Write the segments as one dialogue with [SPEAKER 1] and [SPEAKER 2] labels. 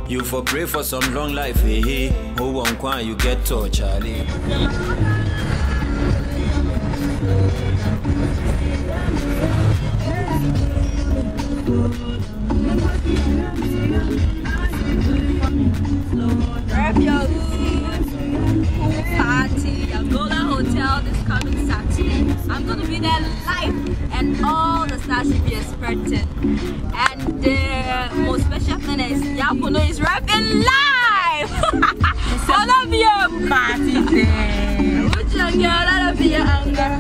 [SPEAKER 1] You for pray for some long life, hey. Who won't quite you get to Charlie.
[SPEAKER 2] Grab your party at Gola Hotel this coming Saturday. I'm gonna be there live and all the stars should be expected. And the most special thing is Yapuno is rapping live! All of you! Party day! What's your girl? I love your anger.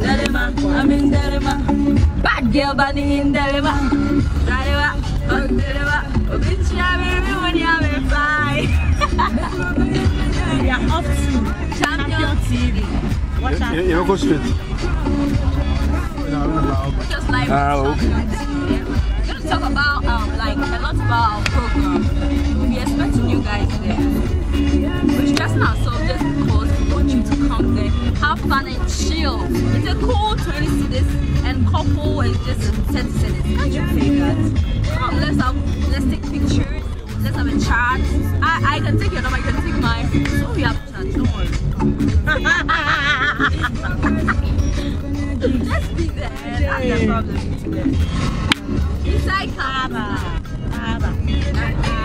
[SPEAKER 2] Delima, I'm in Delima. Bad girl, bunny in Delima. Delima, oh Delima. Oh, bitch, I'm in when you're in five. We are off to Champion TV. Watch out.
[SPEAKER 3] You go straight.
[SPEAKER 2] Just like we're gonna talk about like a lot about our program. We'll be expecting you guys there. We're stressing ourselves just because we want you to come there, have fun and chill. It's a cool 20 cities and couple is just 10 cities. Can't you say that? Let's take pictures. Let's have a chat. I can take your number, I can take mine. So we have chat, don't worry. Let's be there. That's the problem. Inside Kaba.
[SPEAKER 3] I'm going to have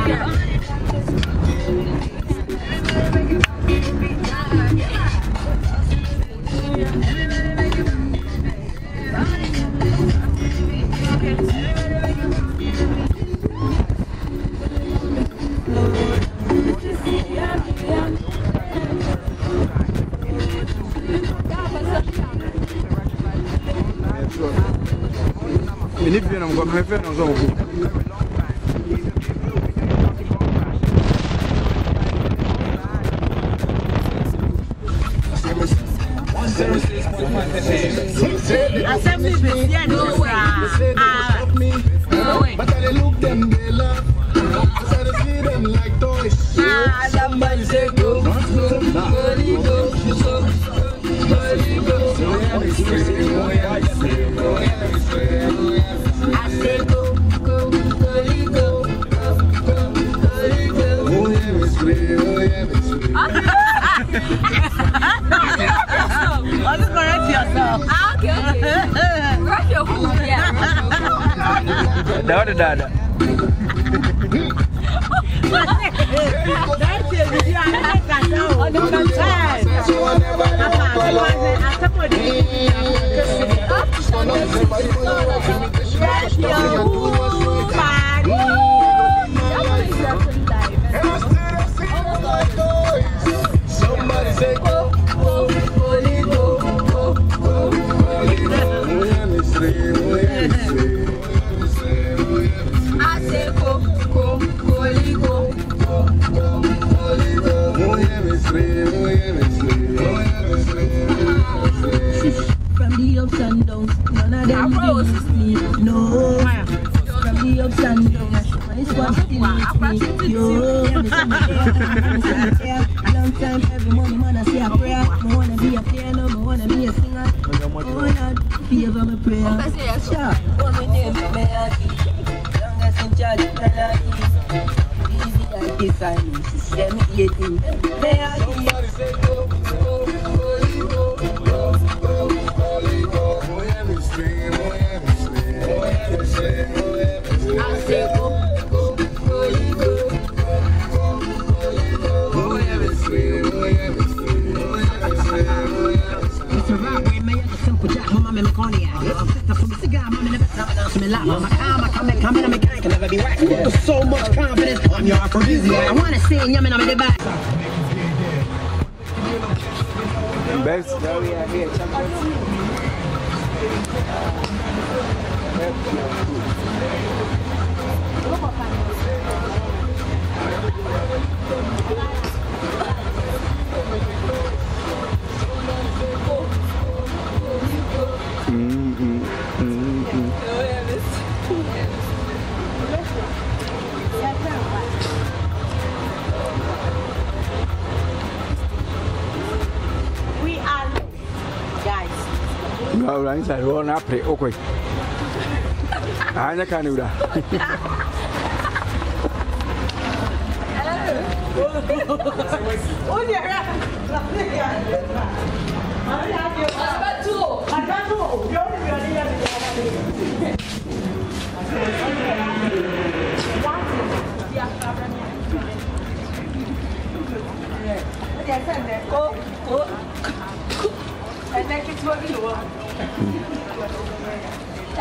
[SPEAKER 4] but I look them, they love. I see them like toys. Somebody say go,
[SPEAKER 3] Dada.
[SPEAKER 4] somebody say go,
[SPEAKER 5] from the ups and downs, none of them needs me. No, from the ups and downs, my squad still needs me. Yo, long time every morning, man, I say a prayer. I wanna be a piano, I wanna be a singer. Oh Lord, favor my prayer. Sure, what my name is Mayaki. Longest in charge, Mayaki. Easy like this, I mean, system 18. Mayaki.
[SPEAKER 4] somebody say go,
[SPEAKER 5] so much confidence, I'm your aphrodisiac. I wanna sing, yamming on the back.
[SPEAKER 3] Best, now we are here,
[SPEAKER 2] We are guys.
[SPEAKER 3] No, I'm saying we're not play. Okay. I can't do that.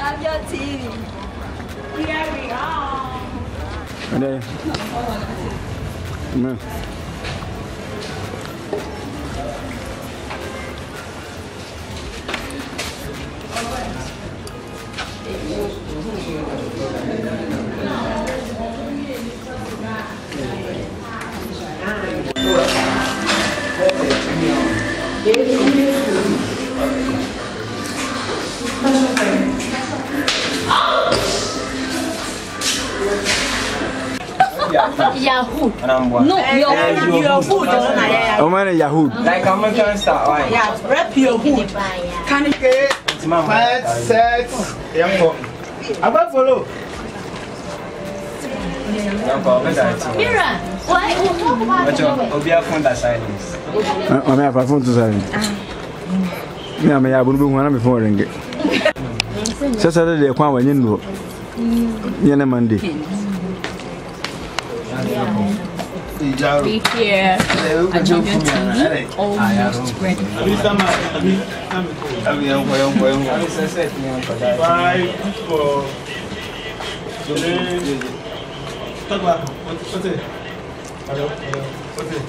[SPEAKER 2] Have your TV. Here we are.
[SPEAKER 3] And then,
[SPEAKER 6] Yahoo.
[SPEAKER 7] No,
[SPEAKER 6] Yahoo.
[SPEAKER 3] oh man, Yahoo.
[SPEAKER 7] Like American star, why?
[SPEAKER 6] Yeah, rep Yahoo.
[SPEAKER 4] Can you get set? I'm going to follow.
[SPEAKER 6] Mira, why?
[SPEAKER 7] Obia phone that silence.
[SPEAKER 3] I may have a phone to silent. Me, I may have one before ring it. Saturday, I can't win in Yana Monday.
[SPEAKER 2] Be here. Almost ready.
[SPEAKER 4] 5, 4, 3. Talk about what's it? Hello, what's it?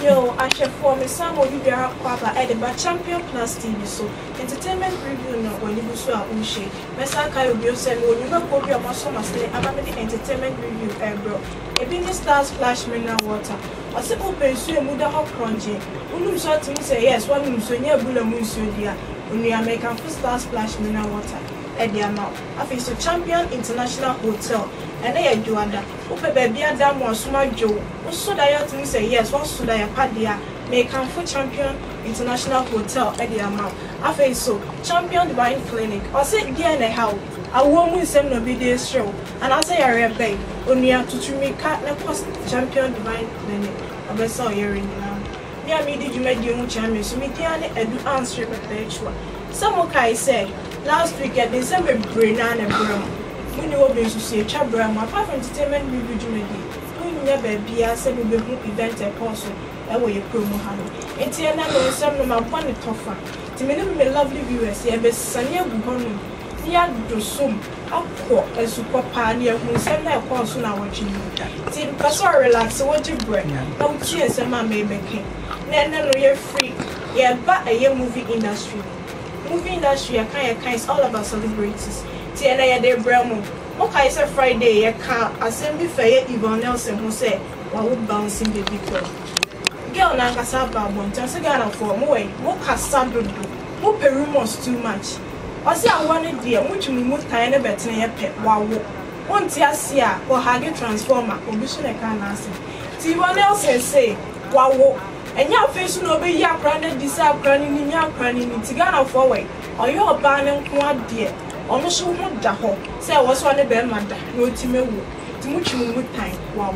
[SPEAKER 8] Yo, I should form a song of you at the Champion Plus TV. So, entertainment review no when you so Ushi. Mesaka will be sent when you go copy of my summer stay. I'm the entertainment review, bro. A big star splash mineral water. I said, open so a muda hot crunchy. When saw to me say yes, one moon so near Bula Moon so dear. When you are making full star splash mineral water. At the amount. I face a Champion International Hotel. And they are doing Ope baby and damn one smart Joe. So that you say yes, what should I padia? Make for Champion International Hotel at the amount. I face so Champion Divine Clinic. I said dear and a how. I won't win some no video show. And I say I repay. Only to me cat na post Champion Divine Clinic. I bet saw here in now. Yeah, me did you make the own champion, so me can answer perpetual. Some okay said last week at December brain and brown. When you open to see a chabram, apart from entertainment review during when you never be a semi event apostle, that way your promo handle. And Tiana knows some of my one tougher. To me, lovely viewers, yeah, but Sanya Buhonu, near Dosum, up court, and super pioneer who send their course on our watching you. Tim Pastor relax, so what you bring? No tears, a man may be king. Then you're free, yeah, but a year movie industry. Movie industry, a kind is all about celebrities. Tiana ya de Bremo. Okay, it's a Friday, a car, assembly fair, Yvonne Nelson, who said, while we bouncing the victor. Girl, Nagasaba, won't just a gun for more. What has Sandro do? What perumos too much? I say, I wanted dear, which we move kind of better than a pet. Wow, one Tiasia or Haggy transformer, or Bishop can answer. Yvonne Nelson say, wow, and your face will be your granted, desire granny in your granny, Tigana forward, or your banner, quad dear. Almost so much daho. Say I was one of them, mother, no Timu, Timuchi with time, wow.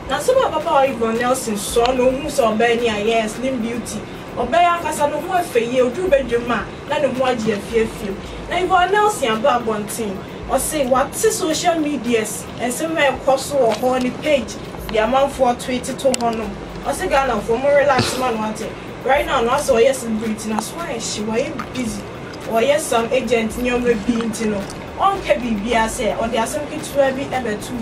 [SPEAKER 8] Now, some of Papa Yvonne Nelson saw no moose or Benia, yes, Slim Beauty, or Bayan Casano, who are for you, do bedroom man, none of what you fear. Now, Yvonne Nelson about one thing, or say what social medias and somewhere across or horny page, the amount for 22 honor, or say Ghana for more relaxed man wanted. Right now, I saw yes in Britain, that's why she was busy. Or yes, some agent near me being to know. On Kabibia say, or there are some kids who be ever to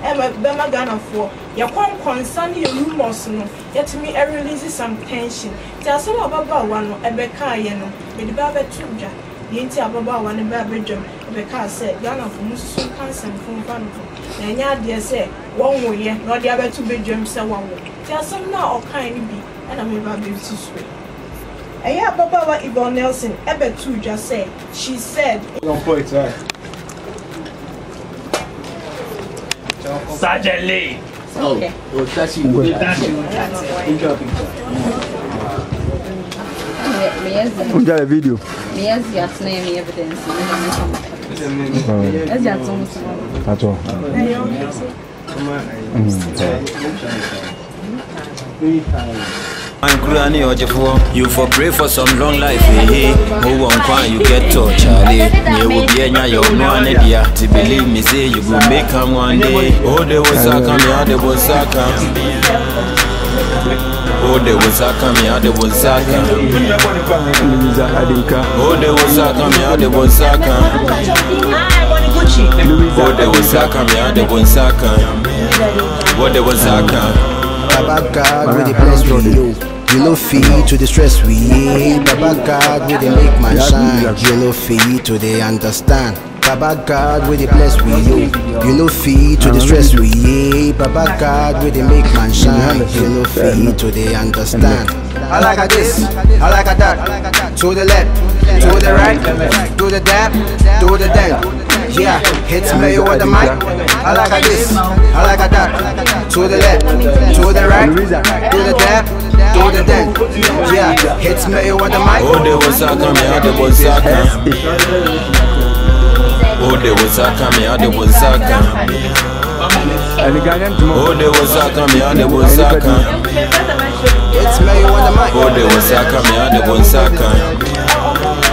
[SPEAKER 8] Emma Bema Ghana for your concern your rumors, no, yet to me, I release some tension. Tell some about one, a beca, you know, with the Baba Tuja, the entire Baba one and Babridge, Becca said, Ghana for Musu Cancer from Vanco. And ya dear say, one way, not the other 2 bedrooms, so one way. Tell some now or kind be, and I'm about to sweet. And yeah, Baba Yvonne Nelson, ever too just said, she said,
[SPEAKER 4] Sergeant Lee.
[SPEAKER 2] Okay.
[SPEAKER 3] On a la vidéo.
[SPEAKER 2] Yes, yes, name evidence.
[SPEAKER 3] Attends.
[SPEAKER 1] You for pray for some long life, eh? Who won't cry, you get to Charlie. You will be in your one idea. To believe me, say you will make come one day. Oh, there was a come here, there was a come. Oh, there was a come here, there was a come. Oh, there was a come here, there was a come. Oh, there was a come here, there was a come. Oh, there was a come.
[SPEAKER 9] Baba God, with the bless you know feed to the stress we. Baba God, with the make man shine. You know feed to the understand. Baba God, with the bless you know feed to the stress we. Baba God, with the make man shine. You know feed to the understand. I like a this, I like a that. To the left, to the right, to the dab, to the dent. Yeah, hits me with the mic. I like a this, I like a that. To the left, to the right, to the dab, to the dent. Yeah, hits me with the mic.
[SPEAKER 1] Oh, there was a come here, there was a come. Oh, there was a come here, there was a come. Oh, there was a come here, there was a come.
[SPEAKER 9] Hits me with the mic.
[SPEAKER 1] Oh, there was a come here, there was a come.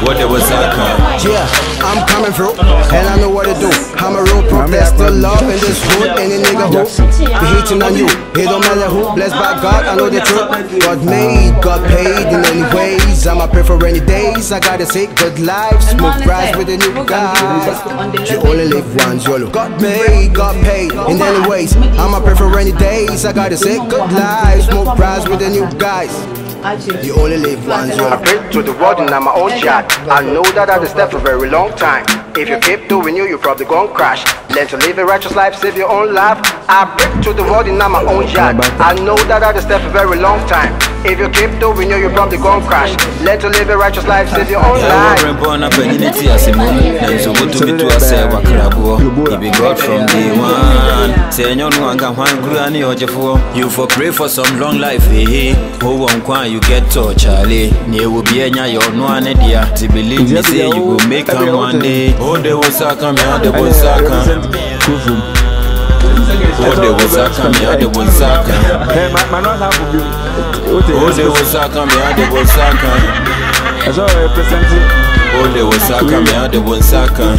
[SPEAKER 1] What there was a come.
[SPEAKER 9] Yeah, I'm coming through, and I know what to do. I'm a real protester, love in this hood. Any nigga who be hating on you, it don't matter who. Blessed by God, I know the truth. God made, God paid in many ways. I'ma pray for rainy days. I gotta say good life, smooth rise with the new guys. You only live once, YOLO. God made, God paid in many ways. I'ma pray for rainy days. I gotta say good life, smooth rise with the new guys. You only live once, yo. I pray to the world and I'm my own chat. I know that I've stepped for a very long time. If you keep doing you probably gon' crash. Learn to live a righteous life, save your own life. I pray to the world and I'm my own chat. I know that I've stepped for a very long time. If you keep doing you probably gon' crash. Learn to live a righteous life, save your own life.
[SPEAKER 1] God from day one. Say no one can one. You for pray for some long life, eh? Who won't cry, you get to Charlie. Near will be any your no idea. To believe me, say you will make come one day. Oh, there was a come here, there was a come. Oh, there was a come here, there was a come. Oh, there was a come here, there was a come. Oh, there was a come here, there was a come.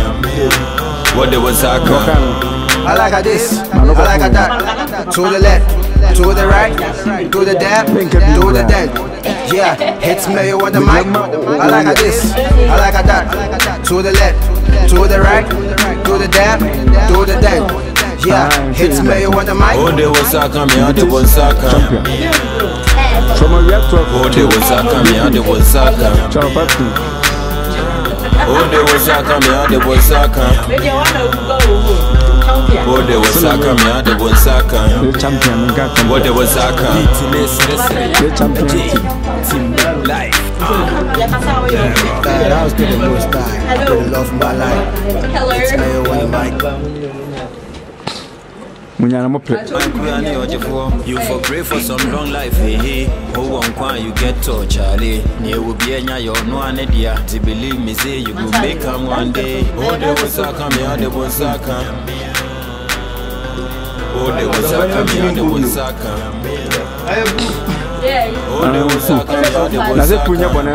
[SPEAKER 1] What there was a come.
[SPEAKER 9] I like a this, I like a that. To the left, to the right, to the dab, to the dent. Yeah, hits me with the mic. I like a this, I like a that. To the left, to the right, to the dab, to the dent. Yeah, hits me with the mic.
[SPEAKER 1] Oh, there was a come here, there was a come. Oh, there was a come here, there was a come. Oh, there was a come here, there was a come. Oh, there was a come here, there was a come.
[SPEAKER 3] The champion,
[SPEAKER 1] what there was a come.
[SPEAKER 3] the champion team.
[SPEAKER 1] Life.
[SPEAKER 9] That was the most time. I really love my life. It's me with the mic.
[SPEAKER 1] You for pray for some long life, eh? Who won't cry, you get to Charlie. Near will be any your no idea. To believe me, say you will make come one day. Oh, there was a come here, there was a come. Oh, there was a come here, there was a come. Oh, there was a come here, there was a come.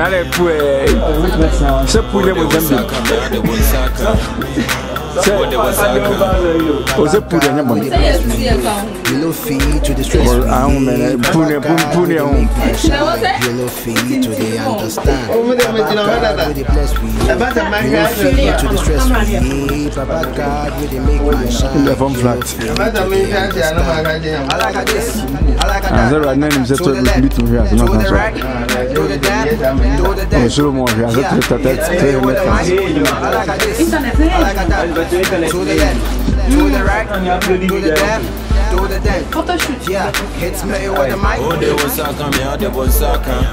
[SPEAKER 1] There was a come. What there was a come.
[SPEAKER 3] Was it put in your money?
[SPEAKER 9] You know feed to the stress.
[SPEAKER 3] I'm pune.
[SPEAKER 9] You know feed to the understand. Baba God with the bless we. You know feed to the stress we. Baba God with the make man shine.
[SPEAKER 3] The phone flat.
[SPEAKER 9] I like this. I like that.
[SPEAKER 3] There are names that will be to here.
[SPEAKER 9] To the right, to the dab, to the dab.
[SPEAKER 3] So more here.
[SPEAKER 9] I like this. I like that. To the left, to the right, to the dab, to the dent. Yeah, hits me with the mic.
[SPEAKER 1] Oh, there was a come here, there was a come.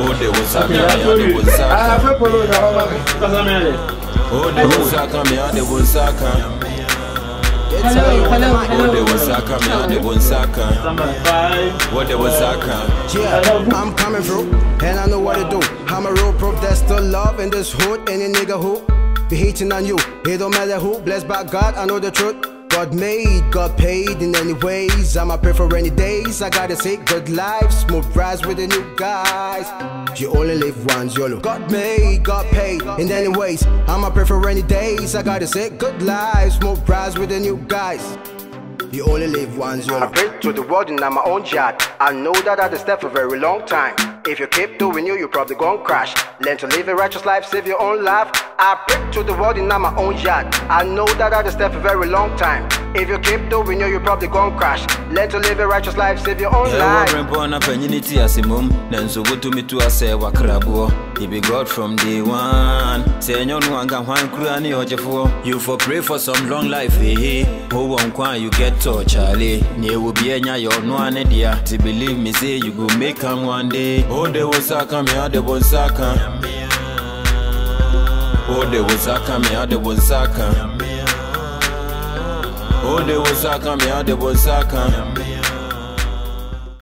[SPEAKER 1] Oh, there was a come here, there was a come. Oh, there was a come here, there was a come.
[SPEAKER 9] shit. Tell me what am I?
[SPEAKER 1] What they was Saka, me and the one Saka. What they was Saka.
[SPEAKER 9] Yeah, I'm coming through, and I know what to do. I'm a real proof there's still love in this hood. Any nigga who be hating on you, it don't matter who. Blessed by God, I know the truth. God made, God paid in any ways. I'ma pray for rainy days. I gotta say good life, smooth rise with the new guys. You only live once, YOLO. God made, God paid in any ways. I'ma pray for rainy days. I gotta say good life, smooth rise with the new guys. You only live once, YOLO. I pray to the world and I'm my own yacht. I know that I had step for a very long time. If you keep doing you probably gon' crash. Learn to live a righteous life, save your own life. I pray to the world and I'm my own yacht. I know that I had step for a very long time. If you keep doing you probably gon' crash. Learn to live a righteous life, save your own life.
[SPEAKER 1] Born up and unity as a mum, then so good to me to say wakrabo. He be God from day one. Say no one can one cruani or jeffo. You for pray for some long life, eh? Who won't quan you get to Charlie. Near will be any your no one idea. To believe me, say you go make come one day. Oh, they was Saka, me out the one Saka. Oh, they was Saka, me out the one Saka. Oh, they was Saka, me out the one Saka.